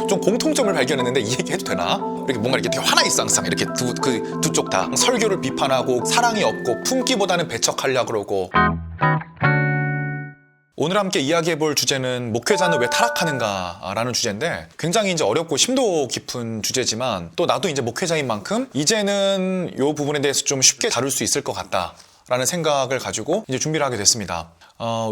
좀 공통점을 발견했는데 이 얘기 해도 되나? 이렇게 뭔가 이렇게 되게 화나 있어 항상. 이렇게 두 쪽 다 설교를 비판하고 사랑이 없고 품기보다는 배척하려고 그러고. 오늘 함께 이야기해볼 주제는 목회자는 왜 타락하는가 라는 주제인데 굉장히 이제 어렵고 심도 깊은 주제지만 또 나도 이제 목회자인 만큼 이제는 이 부분에 대해서 좀 쉽게 다룰 수 있을 것 같다 라는 생각을 가지고 이제 준비를 하게 됐습니다.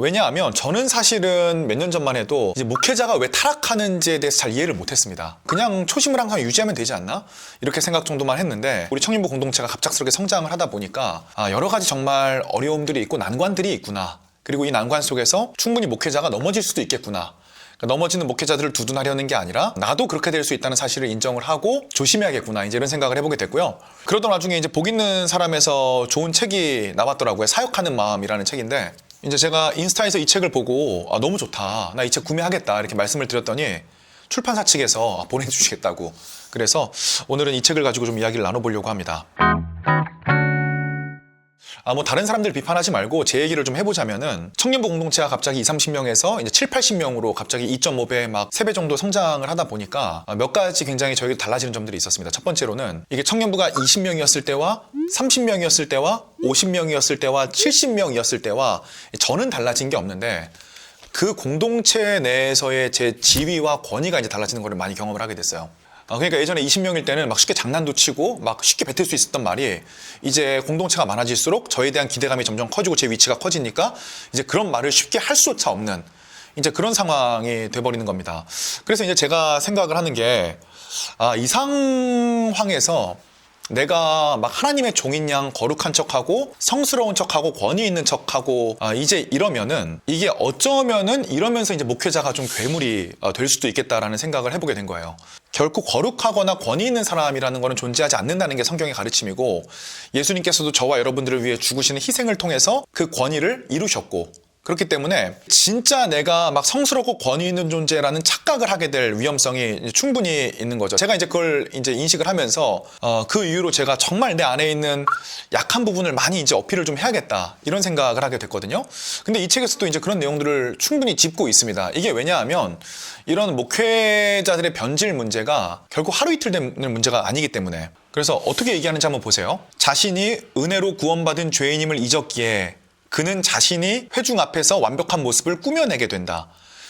왜냐하면 저는 사실은 몇 년 전만 해도 이제 목회자가 왜 타락하는지에 대해서 잘 이해를 못했습니다. 그냥 초심을 항상 유지하면 되지 않나? 이렇게 생각 정도만 했는데 우리 청년부 공동체가 갑작스럽게 성장을 하다 보니까 여러 가지 정말 어려움들이 있고 난관들이 있구나. 그리고 이 난관 속에서 충분히 목회자가 넘어질 수도 있겠구나. 그러니까 넘어지는 목회자들을 두둔하려는 게 아니라 나도 그렇게 될 수 있다는 사실을 인정을 하고 조심해야겠구나. 이제 이런 생각을 해보게 됐고요. 그러던 와중에 이제 복 있는 사람에서 좋은 책이 나왔더라고요. 사역하는 마음이라는 책인데 이제 제가 인스타에서 이 책을 보고 너무 좋다. 나 이 책 구매하겠다. 이렇게 말씀을 드렸더니 출판사 측에서 보내주시겠다고. 그래서 오늘은 이 책을 가지고 좀 이야기를 나눠보려고 합니다. 뭐 다른 사람들 비판하지 말고 제 얘기를 좀 해보자면은 청년부 공동체가 갑자기 20-30명에서 이제 7-80명으로 갑자기 2.5배 막 3배 정도 성장을 하다 보니까 몇 가지 굉장히 저희가 달라지는 점들이 있었습니다. 첫 번째로는 이게 청년부가 20명이었을 때와 30명이었을 때와 50명이었을 때와 70명이었을 때와 저는 달라진 게 없는데 그 공동체 내에서의 제 지위와 권위가 이제 달라지는 걸 많이 경험을 하게 됐어요. 그러니까 예전에 20명일 때는 막 쉽게 장난도 치고 막 쉽게 뱉을 수 있었던 말이 이제 공동체가 많아질수록 저에 대한 기대감이 점점 커지고 제 위치가 커지니까 이제 그런 말을 쉽게 할 수조차 없는 이제 그런 상황이 돼버리는 겁니다. 그래서 이제 제가 생각을 하는 게 이 상황에서 내가 막 하나님의 종인 양 거룩한 척하고 성스러운 척하고 권위 있는 척하고 이제 이러면은 이게 어쩌면은 이러면서 이제 목회자가 좀 괴물이 될 수도 있겠다라는 생각을 해보게 된 거예요. 결코 거룩하거나 권위 있는 사람이라는 것은 존재하지 않는다는 게 성경의 가르침이고 예수님께서도 저와 여러분들을 위해 죽으시는 희생을 통해서 그 권위를 이루셨고 그렇기 때문에 진짜 내가 막 성스럽고 권위 있는 존재라는 착각을 하게 될 위험성이 충분히 있는 거죠. 제가 이제 그걸 이제 인식을 하면서 그 이후로 제가 정말 내 안에 있는 약한 부분을 많이 이제 어필을 좀 해야겠다 이런 생각을 하게 됐거든요. 근데 이 책에서도 이제 그런 내용들을 충분히 짚고 있습니다. 이게 왜냐하면 이런 목회자들의 변질 문제가 결국 하루 이틀 되는 문제가 아니기 때문에 그래서 어떻게 얘기하는지 한번 보세요. 자신이 은혜로 구원받은 죄인임을 잊었기에 그는 자신이 회중 앞에서 완벽한 모습을 꾸며내게 된다.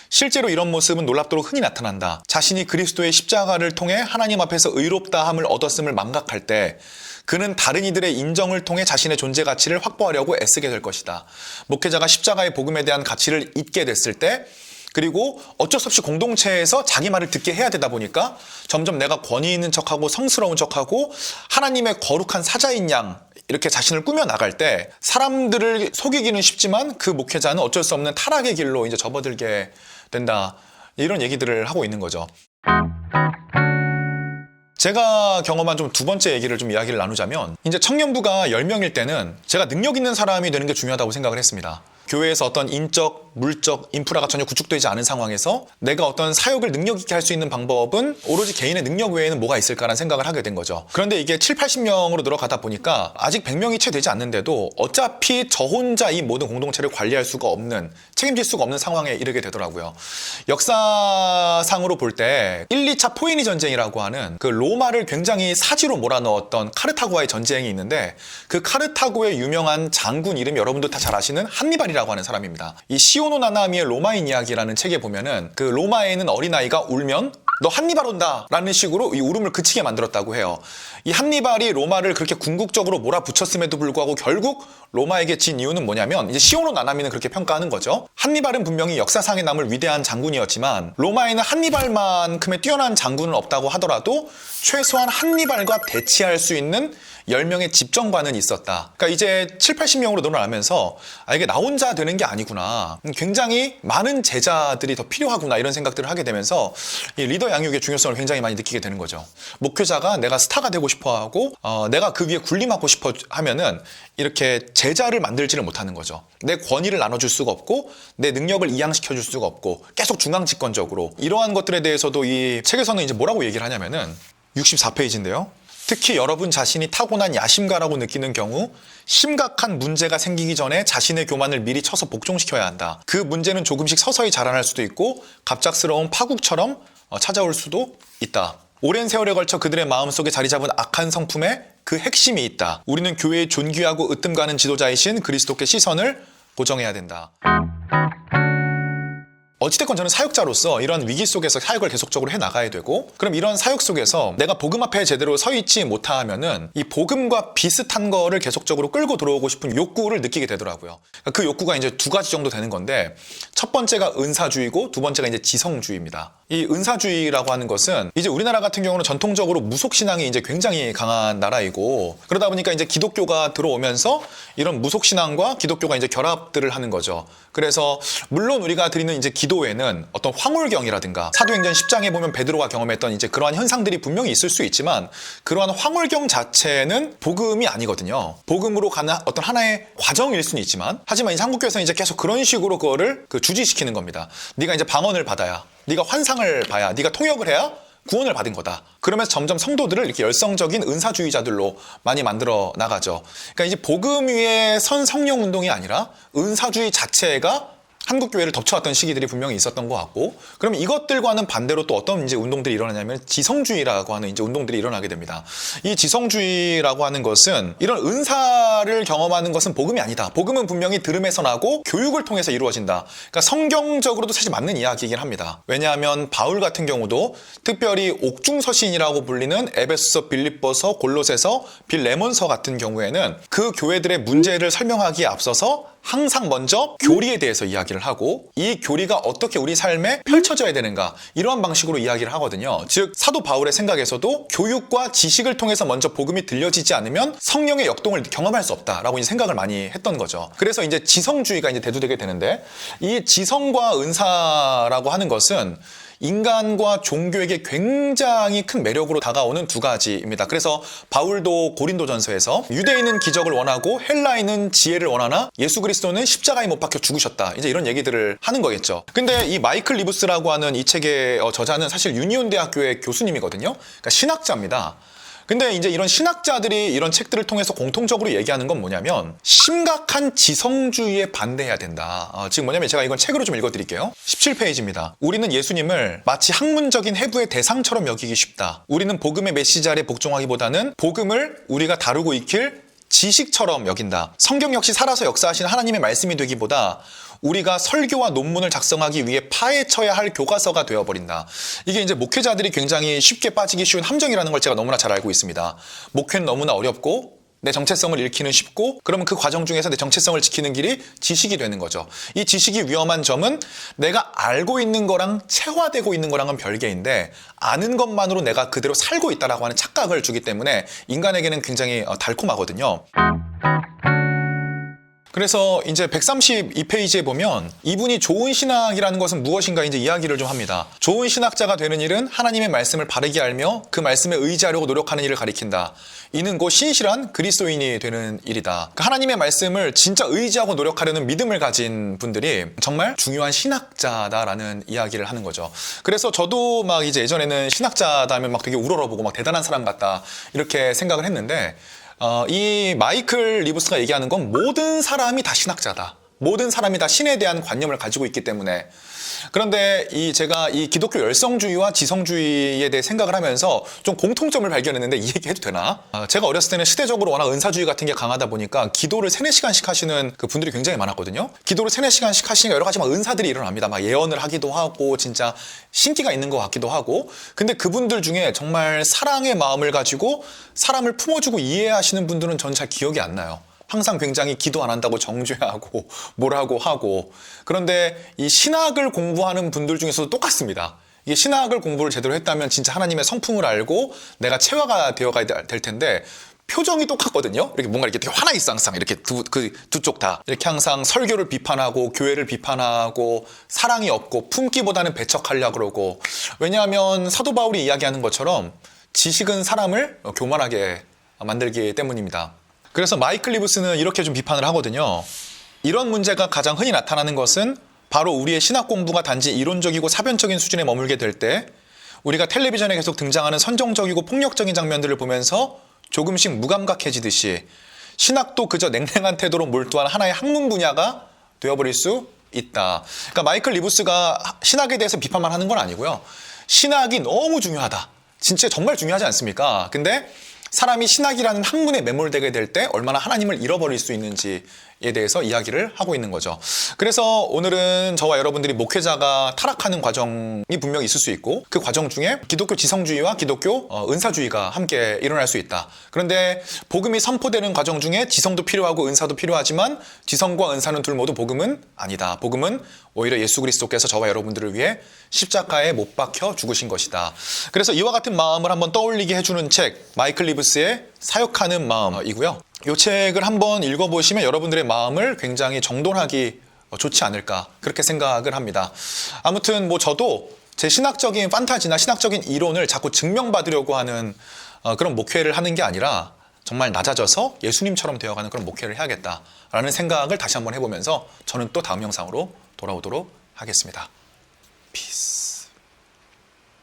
실제로 이런 모습은 놀랍도록 흔히 나타난다. 자신이 그리스도의 십자가를 통해 하나님 앞에서 의롭다함을 얻었음을 망각할 때 그는 다른 이들의 인정을 통해 자신의 존재 가치를 확보하려고 애쓰게 될 것이다. 목회자가 십자가의 복음에 대한 가치를 잊게 됐을 때 그리고 어쩔 수 없이 공동체에서 자기 말을 듣게 해야 되다 보니까 점점 내가 권위 있는 척하고 성스러운 척하고 하나님의 거룩한 사자인 양 이렇게 자신을 꾸며나갈 때 사람들을 속이기는 쉽지만 그 목회자는 어쩔 수 없는 타락의 길로 이제 접어들게 된다. 이런 얘기들을 하고 있는 거죠. 제가 경험한 좀 두 번째 얘기를 좀 이야기를 나누자면 이제 청년부가 10명일 때는 제가 능력 있는 사람이 되는 게 중요하다고 생각을 했습니다. 교회에서 어떤 인적, 물적, 인프라가 전혀 구축되지 않은 상황에서 내가 어떤 사역을 능력 있게 할 수 있는 방법은 오로지 개인의 능력 외에는 뭐가 있을까라는 생각을 하게 된 거죠. 그런데 이게 7-80명으로 늘어가다 보니까 아직 100명이 채 되지 않는데도 어차피 저 혼자 이 모든 공동체를 관리할 수가 없는, 책임질 수가 없는 상황에 이르게 되더라고요. 역사상으로 볼 때 1, 2차 포에니 전쟁이라고 하는 그 로마를 굉장히 사지로 몰아넣었던 카르타고와의 전쟁이 있는데 그 카르타고의 유명한 장군 이름 여러분도 다 잘 아시는 한니발이라고 하는 사람입니다. 이 시오노 나나미의 로마인 이야기라는 책에 보면은 그 로마에 있는 어린아이가 울면 너 한니발 온다 라는 식으로 이 울음을 그치게 만들었다고 해요. 이 한니발이 로마를 그렇게 궁극적으로 몰아붙였음에도 불구하고 결국 로마에게 진 이유는 뭐냐면 이제 시오노 나나미는 그렇게 평가하는 거죠. 한니발은 분명히 역사상에 남을 위대한 장군이었지만 로마에는 한니발만큼의 뛰어난 장군은 없다고 하더라도 최소한 한니발과 대치할 수 있는 10명의 집정관은 있었다. 그러니까 이제 7-80명으로 늘어나면서 이게 나 혼자 되는 게 아니구나. 굉장히 많은 제자들이 더 필요하구나 이런 생각들을 하게 되면서 이 리더 양육의 중요성을 굉장히 많이 느끼게 되는 거죠. 목회자가 내가 스타가 되고 싶어하고 내가 그 위에 군림하고 싶어 하면은 이렇게 제자를 만들지를 못하는 거죠. 내 권위를 나눠줄 수가 없고 내 능력을 이양시켜줄 수가 없고 계속 중앙집권적으로 이러한 것들에 대해서도 이 책에서는 이제 뭐라고 얘기를 하냐면은 64페이지인데요. 특히 여러분 자신이 타고난 야심가라고 느끼는 경우 심각한 문제가 생기기 전에 자신의 교만을 미리 쳐서 복종시켜야 한다. 그 문제는 조금씩 서서히 자라날 수도 있고 갑작스러운 파국처럼 찾아올 수도 있다. 오랜 세월에 걸쳐 그들의 마음속에 자리 잡은 악한 성품에 그 핵심이 있다. 우리는 교회의 존귀하고 으뜸 가는 지도자이신 그리스도께 시선을 고정해야 된다. 어찌됐건 저는 사역자로서 이런 위기 속에서 사역을 계속적으로 해나가야 되고, 그럼 이런 사역 속에서 내가 복음 앞에 제대로 서 있지 못하면은 이 복음과 비슷한 거를 계속적으로 끌고 들어오고 싶은 욕구를 느끼게 되더라고요. 그 욕구가 이제 두 가지 정도 되는 건데, 첫 번째가 은사주의고 두 번째가 이제 지성주의입니다. 이 은사주의라고 하는 것은 이제 우리나라 같은 경우는 전통적으로 무속신앙이 이제 굉장히 강한 나라이고, 그러다 보니까 이제 기독교가 들어오면서 이런 무속신앙과 기독교가 이제 결합들을 하는 거죠. 그래서 물론 우리가 드리는 이제 기도에는 어떤 황홀경이라든가 사도행전 10장에 보면 베드로가 경험했던 이제 그러한 현상들이 분명히 있을 수 있지만, 그러한 황홀경 자체는 복음이 아니거든요. 복음으로 가는 어떤 하나의 과정일 수는 있지만, 하지만 이 한국교회에서는 이제 계속 그런 식으로 그거를 주지시키는 겁니다. 네가 이제 방언을 받아야, 네가 환상을 봐야, 네가 통역을 해야 구원을 받은 거다. 그러면서 점점 성도들을 이렇게 열성적인 은사주의자들로 많이 만들어 나가죠. 그러니까 이제 복음 위에 선 성령 운동이 아니라 은사주의 자체가 한국 교회를 덮쳐왔던 시기들이 분명히 있었던 것 같고, 그럼 이것들과는 반대로 또 어떤 이제 운동들이 일어나냐면 지성주의라고 하는 이제 운동들이 일어나게 됩니다. 이 지성주의라고 하는 것은 이런 은사를 경험하는 것은 복음이 아니다. 복음은 분명히 들음에서 나고 교육을 통해서 이루어진다. 그러니까 성경적으로도 사실 맞는 이야기이긴 합니다. 왜냐하면 바울 같은 경우도 특별히 옥중서신이라고 불리는 에베소서, 빌립보서, 골로새서, 빌레몬서 같은 경우에는 그 교회들의 문제를 설명하기에 앞서서 항상 먼저 교리에 대해서 이야기를 하고, 이 교리가 어떻게 우리 삶에 펼쳐져야 되는가, 이러한 방식으로 이야기를 하거든요. 즉 사도 바울의 생각에서도 교육과 지식을 통해서 먼저 복음이 들려지지 않으면 성령의 역동을 경험할 수 없다라고 이제 생각을 많이 했던 거죠. 그래서 이제 지성주의가 이제 대두되게 되는데, 이 지성과 은사라고 하는 것은 인간과 종교에게 굉장히 큰 매력으로 다가오는 두 가지입니다. 그래서 바울도 고린도전서에서 유대인은 기적을 원하고 헬라인은 지혜를 원하나 예수 그리스도는 십자가에 못 박혀 죽으셨다, 이제 이런 얘기들을 하는 거겠죠. 근데 이 마이클 리브스라고 하는 이 책의 저자는 사실 유니온 대학교의 교수님이거든요. 그러니까 신학자입니다. 근데 이제 이런 신학자들이 이런 책들을 통해서 공통적으로 얘기하는 건 뭐냐면, 심각한 지성주의에 반대해야 된다. 지금 뭐냐면 제가 이건 책으로 좀 읽어드릴게요. 17페이지입니다. 우리는 예수님을 마치 학문적인 해부의 대상처럼 여기기 쉽다. 우리는 복음의 메시지 아래 복종하기보다는 복음을 우리가 다루고 익힐 지식처럼 여긴다. 성경 역시 살아서 역사하시는 하나님의 말씀이 되기보다 우리가 설교와 논문을 작성하기 위해 파헤쳐야 할 교과서가 되어버린다. 이게 이제 목회자들이 굉장히 쉽게 빠지기 쉬운 함정이라는 걸 제가 너무나 잘 알고 있습니다. 목회는 너무나 어렵고 내 정체성을 잃기는 쉽고, 그러면 그 과정 중에서 내 정체성을 지키는 길이 지식이 되는 거죠. 이 지식이 위험한 점은 내가 알고 있는 거랑 체화되고 있는 거랑은 별개인데, 아는 것만으로 내가 그대로 살고 있다라고 하는 착각을 주기 때문에 인간에게는 굉장히 달콤하거든요. 그래서 이제 132페이지에 보면 이분이 좋은 신학이라는 것은 무엇인가 이제 이야기를 좀 합니다. 좋은 신학자가 되는 일은 하나님의 말씀을 바르게 알며 그 말씀에 의지하려고 노력하는 일을 가리킨다. 이는 곧 신실한 그리스도인이 되는 일이다. 그러니까 하나님의 말씀을 진짜 의지하고 노력하려는 믿음을 가진 분들이 정말 중요한 신학자다라는 이야기를 하는 거죠. 그래서 저도 막 이제 예전에는 신학자다 하면 막 되게 우러러보고 막 대단한 사람 같다 이렇게 생각을 했는데, 이 마이클 리브스가 얘기하는 건 모든 사람이 다 신학자다. 모든 사람이 다 신에 대한 관념을 가지고 있기 때문에. 그런데 제가 이 기독교 열성주의와 지성주의에 대해 생각을 하면서 좀 공통점을 발견했는데, 이 얘기 해도 되나? 제가 어렸을 때는 시대적으로 워낙 은사주의 같은 게 강하다 보니까 기도를 3-4시간씩 하시는 그 분들이 굉장히 많았거든요. 기도를 3-4시간씩 하시니까 여러 가지 막 은사들이 일어납니다. 막 예언을 하기도 하고 진짜 신기가 있는 것 같기도 하고. 근데 그분들 중에 정말 사랑의 마음을 가지고 사람을 품어주고 이해하시는 분들은 전 잘 기억이 안 나요. 항상 굉장히 기도 안 한다고 정죄하고 뭐라고 하고. 그런데 이 신학을 공부하는 분들 중에서도 똑같습니다. 이게 신학을 공부를 제대로 했다면 진짜 하나님의 성품을 알고 내가 체화가 되어가야 될 텐데, 표정이 똑같거든요. 이렇게 뭔가 이렇게 되게 화나 있어, 항상. 이렇게 두 쪽 다. 이렇게 항상 설교를 비판하고, 교회를 비판하고, 사랑이 없고, 품기보다는 배척하려고 그러고. 왜냐하면 사도 바울이 이야기하는 것처럼 지식은 사람을 교만하게 만들기 때문입니다. 그래서 마이클 리브스는 이렇게 좀 비판을 하거든요. 이런 문제가 가장 흔히 나타나는 것은 바로 우리의 신학 공부가 단지 이론적이고 사변적인 수준에 머물게 될 때, 우리가 텔레비전에 계속 등장하는 선정적이고 폭력적인 장면들을 보면서 조금씩 무감각해지듯이 신학도 그저 냉랭한 태도로 몰두한 하나의 학문 분야가 되어버릴 수 있다. 그러니까 마이클 리브스가 신학에 대해서 비판만 하는 건 아니고요. 신학이 너무 중요하다. 진짜 정말 중요하지 않습니까? 근데 사람이 신학이라는 학문에 매몰되게 될 때 얼마나 하나님을 잃어버릴 수 있는지에 대해서 이야기를 하고 있는 거죠. 그래서 오늘은 저와 여러분들이 목회자가 타락하는 과정이 분명히 있을 수 있고 그 과정 중에 기독교 지성주의와 기독교 은사주의가 함께 일어날 수 있다. 그런데 복음이 선포되는 과정 중에 지성도 필요하고 은사도 필요하지만 지성과 은사는 둘 모두 복음은 아니다. 복음은 오히려 예수 그리스도께서 저와 여러분들을 위해 십자가에 못 박혀 죽으신 것이다. 그래서 이와 같은 마음을 한번 떠올리게 해주는 책 마이클 리브스의 사역하는 마음이고요. 이 책을 한번 읽어보시면 여러분들의 마음을 굉장히 정돈하기 좋지 않을까 그렇게 생각을 합니다. 아무튼 뭐 저도 제 신학적인 판타지나 신학적인 이론을 자꾸 증명받으려고 하는 그런 목회를 하는 게 아니라 정말 낮아져서 예수님처럼 되어가는 그런 목회를 해야겠다라는 생각을 다시 한번 해보면서 저는 또 다음 영상으로 돌아오도록 하겠습니다. 피스.